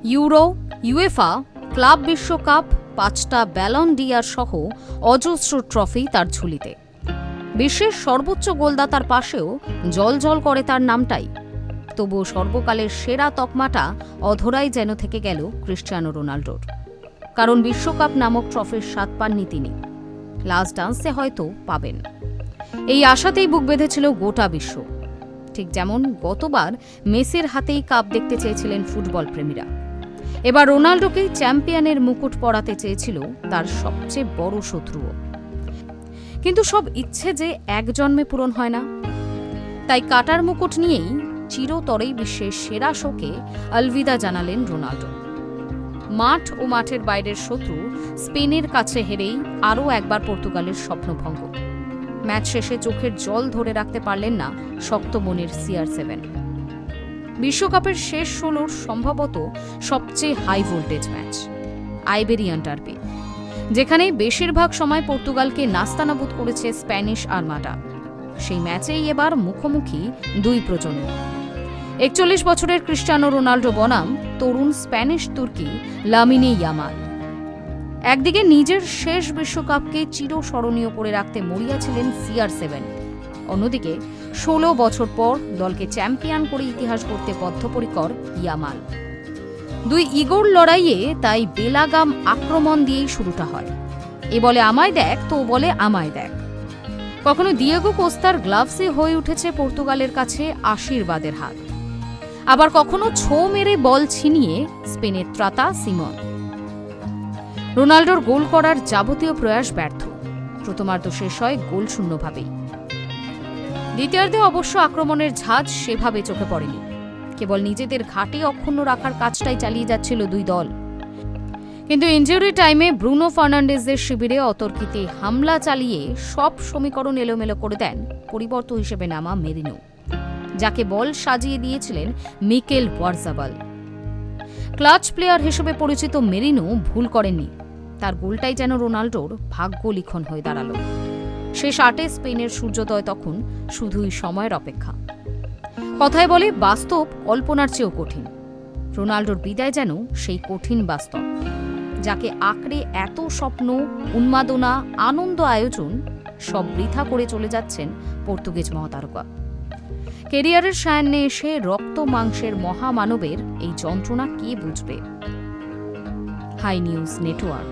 Euro, UEFA, club বিশ্বকাপ, 5টা Ballon d'Or সহ অজস্র ট্রফি তার ঝুলিতে। বিশ্বের সর্বোচ্চ গোলদাতার পাশেও জ্বলজ্বল করে তার নামটাই। তবুও সর্বকালের সেরা তকমাটা অধরাই যেন থেকে গেল ক্রিশ্চিয়ানো রোনাল্ডোর। কারণ বিশ্বকাপ নামক ট্রফির স্বাদ পাননি তিনি। লাস্ট ডান্সে হয়তো পাবেন, এই আশাতেই বুক বেঁধেছিল গোটা বিশ্ব। ঠিক যেমন গতবার মেসির হাতেই কাপ দেখতে চেয়েছিলেন ফুটবল প্রেমীরা, এবার রোনাল্ডোকেই চ্যাম্পিয়নের মুকুট পরাতে চেয়েছিল তার সবচেয়ে বড় শত্রুও। কিন্তু সব ইচ্ছে যে এক জন্মে পূরণ হয় না। তাই কাটার মুকুট নিয়েই চিরতরেই বিশ্বের সেরা শোকে আলবিদা জানালেন রোনাল্ডো। মাঠ ও মাঠের বাইরের শত্রু স্পেনের কাছে হেরেই আরও একবার পর্তুগালের স্বপ্নভঙ্গ। ম্যাচ শেষে চোখের জল ধরে রাখতে পারলেন না শক্ত মনের CR7। বিশ্বকাপের শেষ 16 সম্ভবত সবচেয়ে high voltage match, Iberian derby, যেখানে বেশিরভাগ সময় পর্তুগালকে নাস্তানাবুদ করেছে স্প্যানিশ আর্মাডা। সেই ম্যাচেই এবার মুখোমুখি দুই প্রজন্ম। 41 বছরের ক্রিশ্চিয়ানো রোনাল্ডো বনাম তরুণ স্প্যানিশ তুর্কি লামিনে ইয়ামাল। একদিকে নিজের শেষ বিশ্বকাপকে চিরস্মরণীয় করে রাখতে মরিয়া ছিলেন CR7, অন্যদিকে 16 বছর পর দলকে চ্যাম্পিয়ন করে ইতিহাস গড়তে বদ্ধপরিকর ইয়ামাল। দুই ইগোর লড়াইয়ে তাই বেলাগাম আক্রমণ দিয়েই শুরুটা হয়। এ বলে আমায় দেখ, তো বলে আমায় দেখ। কখনো দিয়েগো কোস্তার গ্লাভসে হয়ে উঠেছে পর্তুগালের কাছে আশীর্বাদের হাত, আবার কখনো ছো মেরে বল ছিনিয়ে স্পেনের ত্রাতা সিমন। রোনাল্ডোর গোল করার যাবতীয় প্রয়াস ব্যর্থ। প্রথমার্ধ শেষ হয় গোল শূন্যভাবেই। দ্বিতীয়ার্ধে অবশ্য আক্রমণের ঝাঁজ সেভাবে চোখে পড়েনি। কেবল নিজেদের ঘাটে অক্ষুণ্ণ রাখার কাজটাই চালিয়ে যাচ্ছিল দুই দল। কিন্তু ইনজুরি টাইমে ব্রুনো ফার্নান্ডেজের শিবিরে অতর্কিতে হামলা চালিয়ে সব সমীকরণ এলোমেলো করে দেন পরিবর্তন হিসেবে নামা মেরিনো, যাকে বল সাজিয়ে দিয়েছিলেন মিকেল ওয়ারজাবাল। ক্লাচ প্লেয়ার হিসেবে পরিচিত মেরিনো ভুল করেননি। তার গোলটাই যেন রোনাল্ডোর ভাগ্য লিখন হয়ে দাঁড়ালো। শেষ 8-এ স্পেনের সূর্যোদয় তখন শুধুই সময়ের অপেক্ষা। কথায় বলে বাস্তব কল্পনার চেয়েও কঠিন। রোনাল্ডোর বিদায় যেন সেই কঠিন বাস্তব, যাকে আঁকড়ে এত স্বপ্ন, উন্মাদনা, আনন্দ, আয়োজন সব বৃথা করে চলে যাচ্ছেন পর্তুগিজ মহাতারকা। কেরিয়ারের সায়ান্নে এসে রক্ত মাংসের মহামানবের এই যন্ত্রণা কে বুঝবে? High news network.